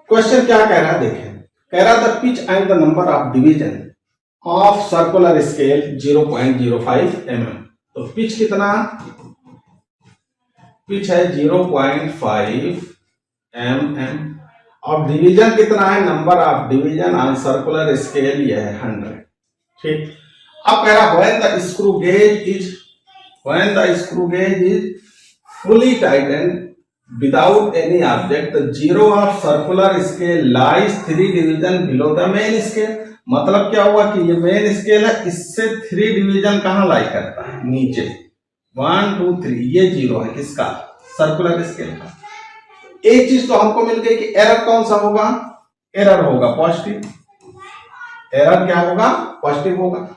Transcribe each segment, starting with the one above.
Question क्या कह रहा है देखें, कह रहा था pitch and the number of division of circular scale 0.05 mm। तो पिच कितना, पिच है 0.5 mm और डिवीजन कितना है, number of division on circular scale ये है 100। ठीक, अब कह रहा when the screw gauge is fully tightened without any object, the zero of circular scale lies 3 division below the main scale। मतलब क्या हुआ कि ये मेन स्केल है, इससे 3 डिवीजन कहाँ लाई करता है, नीचे 1 2 3, ये 0 है किसका, सर्कुलर स्केल का। एक चीज तो हमको मिल गई कि एरर कौन सा होगा, एरर होगा पॉजिटिव, एरर क्या होगा, पॉजिटिव होगा।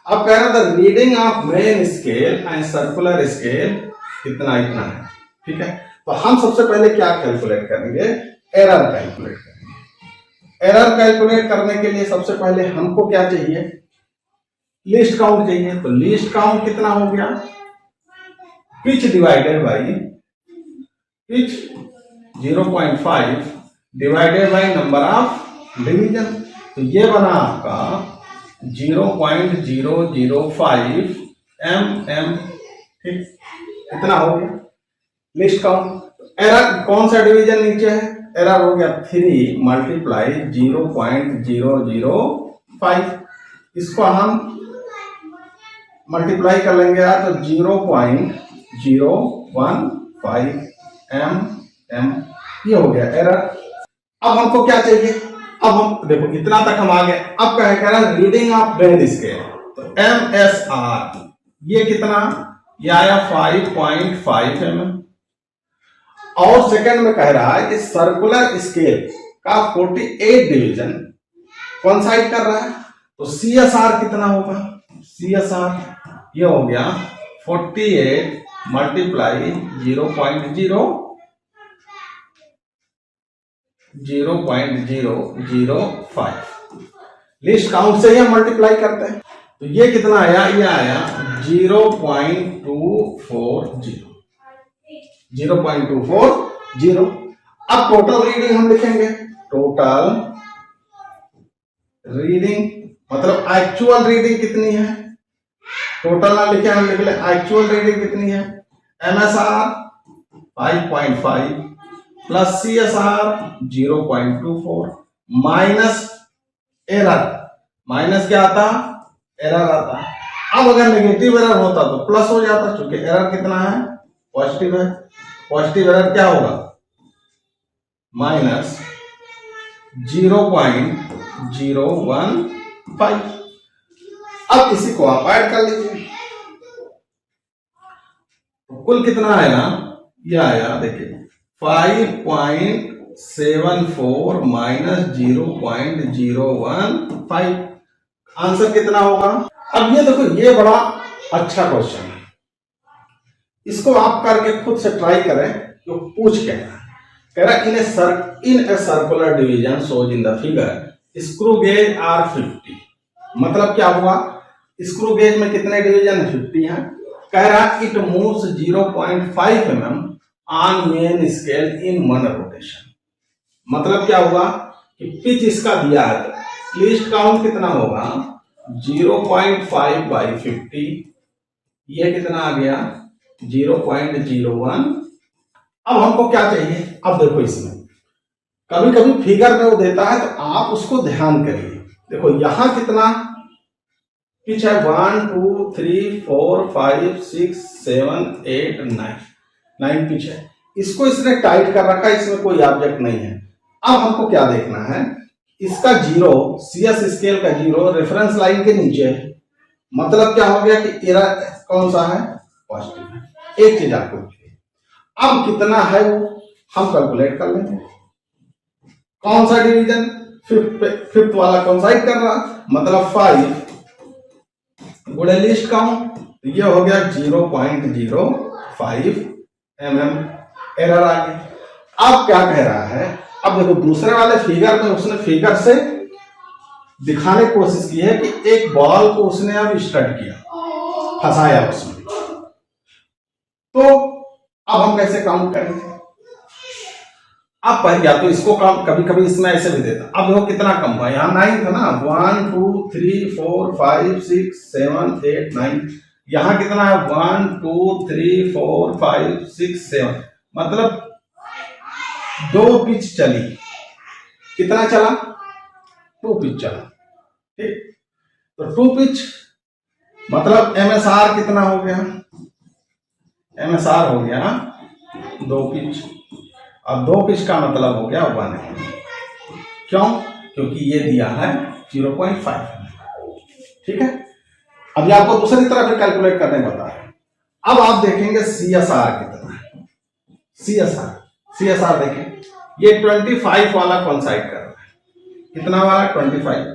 अब कह रहा था reading of main scale and circular scale कितना, इतना है। ठीक है, तो हम सबसे पहले क्या कैलकुलेट करेंगे, एरर कैलकुलेट करेंगे। एरर कैलकुलेट करने के लिए सबसे पहले हमको क्या चाहिए, लीस्ट काउंट चाहिए। तो लीस्ट काउंट कितना हो गया, pitch divided by pitch 0.5 divided by number of division. तो ये बना आपका 0.005 mm। ठीक, इतना हो गया लिस्ट काउंट। एरर कौन सा डिवीजन नीचे है, एरर हो गया 3 मल्टीप्लाई 0.005। इसको हम मल्टीप्लाई कर लेंगे यार, तो 0.015 mm ये हो गया एरर। अब हमको क्या चाहिए, अब हम देखो इतना तक हम आ गए। अब क्या कह रहा है रीडिंग ऑफ मेन स्केल, तो MSR ये कितना, ये आया 5.5 mm। और सेकंड में कह रहा है कि सर्कुलर स्केल का 48 डिवीजन कोइंसाइड कर रहा है, तो CSR कितना होगा, CSR ये हो गया 48 मल्टीप्लाई 0.005। लिस्ट काउंट से ही हम मल्टीप्लाई करते हैं, तो ये कितना आया, ये आया 0.240। अब टोटल रीडिंग हम लिखेंगे, टोटल रीडिंग मतलब एक्चुअल रीडिंग कितनी है, टोटल ना लिखे हम लिख ले एक्चुअल रीडिंग कितनी है। MSR 5.5 plus CSR 0.24 minus error, minus क्या आता, एरर आता। अब अगर नेगेटिव एरर होता तो प्लस हो जाता, क्योंकि एरर कितना है, पॉजिटिव है। पॉजिटिव एरर क्या होगा, माइनस 0.015। अब इसी को आप ऐड कर लीजिए, कुल कितना आएगा, ये आया देखिए 5.74 माइनस 0.015। आंसर कितना होगा। अब ये देखो ये बड़ा अच्छा क्वेश्चन है, इसको आप करके खुद से ट्राई करें। तो पूछ क्या है, कह रहा in a circular division shows in the figure screw gauge are 50। मतलब क्या हुआ, स्क्रू गेज में कितने डिवीजन 50 हैं। कह रहा it moves 0.5 mm on main scale in 1 rotation. मतलब क्या हुआ कि पिच इसका दिया है, तो लीस्ट काउंट कितना होगा 0.5 बाई 50, ये कितना आ गया 0.01। अब हमको क्या चाहिए, अब देखो इसमें कभी कभी फिगर में वो देता है तो आप उसको ध्यान करिए। देखो यहां कितना पिच है, 1 2 3 4 5 6 7 8 9 पिच है। इसको इसने टाइट कर रखा है, इसमें कोई ऑब्जेक्ट नहीं है। अब हमको क्या देखना है, इसका 0 CS स्केल का 0 रेफरेंस लाइन के नीचे है। मतलब क्या हो गया कि एरर कौन सा है, पॉजिटिव है। एक चीज आपको अब कितना है वो हम कैलकुलेट कर लेंगे। कौन सा डिवीजन, फिफ्थ वाला कोइंसाइड कर रहा, मतलब 5 गुणे लिस्ट काउंट, ये हो गया 0.05 mm एरर आ गई। अब क्या कह रहा है, अब देखो दूसरे वाले फिगर में उसने फिगर से दिखाने की कोशिश की है कि एक बॉल को उसने अब स्टड किया, फंसाया उसमें। तो अब हम कैसे काउंट करेंगे, अब पहले या तो इसको कम, कभी कभी इसमें ऐसे भी देता। अब देखो कितना कम हुआ, यहाँ 9 था ना, 1 2 3 4 5 6 7 8 9, यहाँ कितना है 1 2 3 4 5 6 7, मतलब 2 पिच चली। कितना चला? 2 पिच चला। ठीक, तो 2 पिच मतलब MSR कितना हो गया? MSR हो गया 2 पिच, अब 2 पिच का मतलब हो गया 1 mm। क्यों? क्योंकि ये दिया है 0.5। ठीक है, अभी आपको दूसरी तरफ भी कैलकुलेट करने बता रहे हैं। अब आप देखेंगे CSR कितना है। CSR देखें, ये 25 वाला कॉन्साइड कर रहा है। कितना वाला? 25।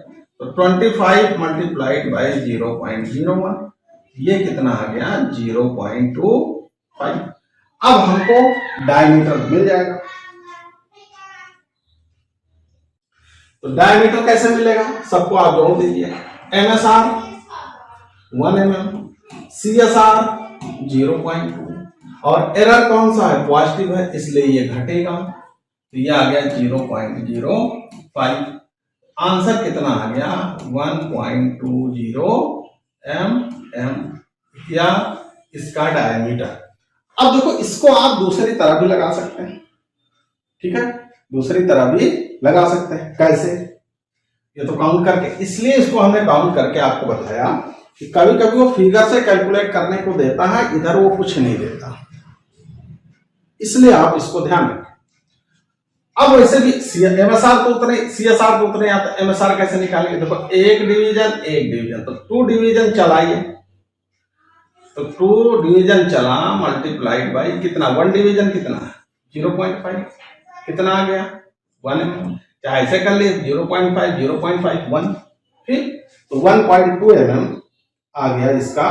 तो 25 मल्टीप्लाइड बाय 0.01, ये कितना आ गया? 0.25। अब हमको डायमीटर मिल जाएगा। तो डायमीटर कैसे मिलेगा? सबको आप जोड़ दीजिए। MSR 1 mm, CSR 0.2, और एरर कौन सा है? पॉजिटिव है, इसलिए ये घटेगा, तो ये आ गया 0.05। आंसर कितना आ गया? 1.20 mm या इसका डायमीटर। अब देखो, इसको आप दूसरी तरह भी लगा सकते हैं। ठीक है, दूसरी तरह भी लगा सकते हैं। कैसे? ये तो काउंट करके, इसलिए इसको हमने काउंट करके आपको बताया कि कभी कभी वो फिगर से कैलकुलेट करने को देता है, इधर वो कुछ नहीं देता, इसलिए आप इसको ध्यान रखें। अब वैसे भी MSR तो उतने, CSR तो उतने आता। MSR कैसे निकालेंगे? देखो, एक डिवीजन, तो 2 डिवीजन चलाइए, तो 2 डिवीजन चला मल्टीप्लाइड बाई कितना? 1 डिवीजन कितना? 0.5। कितना आ गया? 1 mm। चाहे ऐसे कर लिए 0.5 0.5 1, ठीक, तो 1.2 mm आ गया इसका।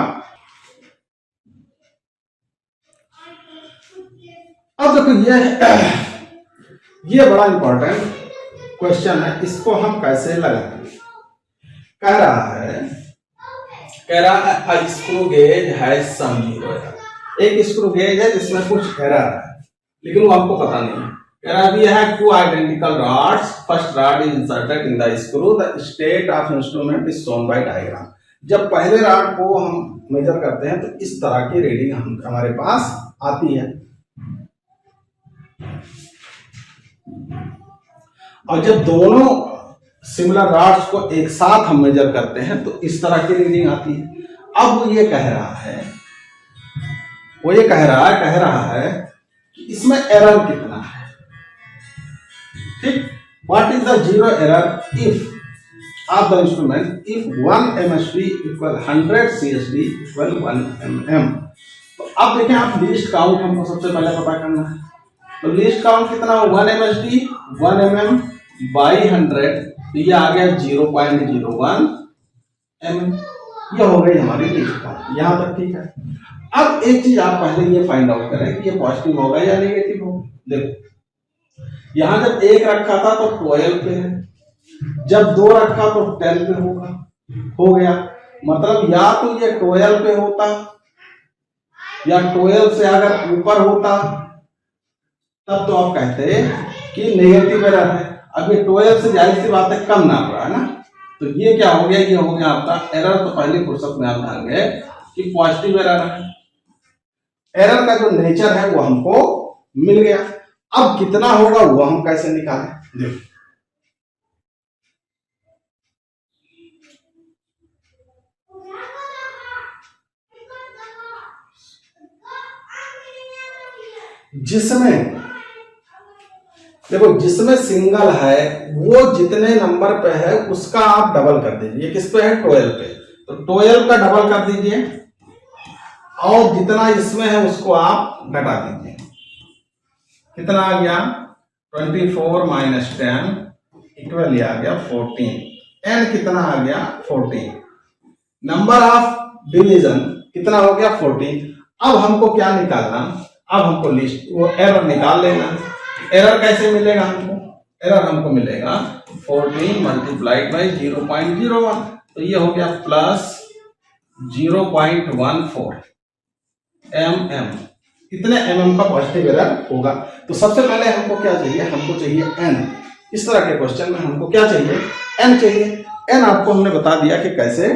अब देखो, ये बड़ा इंपॉर्टेंट क्वेश्चन है, इसको हम कैसे लगाएंगे? कह रहा है स्क्रू गेज है सम जीरो। एक स्क्रू गेज है जिसमें कुछ एरर है, लेकिन वो आपको पता नहीं है। कह रहा है है 2 identical rods, first rod is inserted in the screw, the state of instrument is shown by diagram. जब पहले रॉड को हम मेजर करते हैं तो इस तरह की रीडिंग हमारे पास आती है, और जब दोनों सिमिलर रॉड्स को एक साथ हम मेजर करते हैं तो इस तरह की रीडिंग आती है। अब वो ये कह रहा है कि इसमें एरर कितना है। ठीक, what is the zero error if of the instrument if 1 MSD equal 100 CSD equal 1 mm। तो अब देखें, आप लीस्ट काउंट हमको सबसे पहले पता करना है। तो लीस्ट काउंट कितना हो? 1 MSD 1 mm बाई 100, तो ये आ गया 0.01 mm। ये हो गई हमारी लीस्ट काउंट, यहां तक ठीक है। अब एक चीज आप पहले ये फाइंड आउट करें कि ये पॉजिटिव होगा या नेगेटिव होगा। देखो, यहां जब 1 रखा था तो 12 पे है, जब 2 रखा तो 10 पे होगा, हो गया। मतलब या तो ये 12 पे होता, या 12 से अगर ऊपर होता तब तो आप कहते कि नेगेटिव एरर है। अब ये 12 से जाहिर सी बात है कम नाप रहा है ना, तो ये क्या हो गया? ये हो गया आपका एरर। तो पहली फुर्सत में आप ध्यान गए कि पॉजिटिव एरर है। एरर का जो नेचर है वो हमको मिल गया। अब कितना होगा वो हम कैसे निकालें? देखो, जिसमें सिंगल है वो जितने नंबर पे है उसका आप डबल कर दीजिए। किस पे है? 12 पे, तो 12 का डबल कर दीजिए, और जितना इसमें है उसको आप घटा दीजिए। कितना आ गया? 24 माइनस 10 इक्वल आ गया 14। एन कितना आ गया? 14। नंबर ऑफ डिवीजन कितना हो गया? 14। अब हमको क्या निकालना? अब हमको लिस्ट वो एरर निकाल लेना। एरर कैसे मिलेगा हमको? एरर हमको मिलेगा 14 मल्टीप्लाइड बाई 0.01, तो ये हो गया प्लस 0.14 mm। इतने mm का पॉजिटिव एरर होगा। तो सबसे पहले हमको क्या चाहिए, हमको चाहिए n। इस तरह के क्वेश्चन में हमको क्या चाहिए, n चाहिए। n आपको हमने बता दिया कि कैसे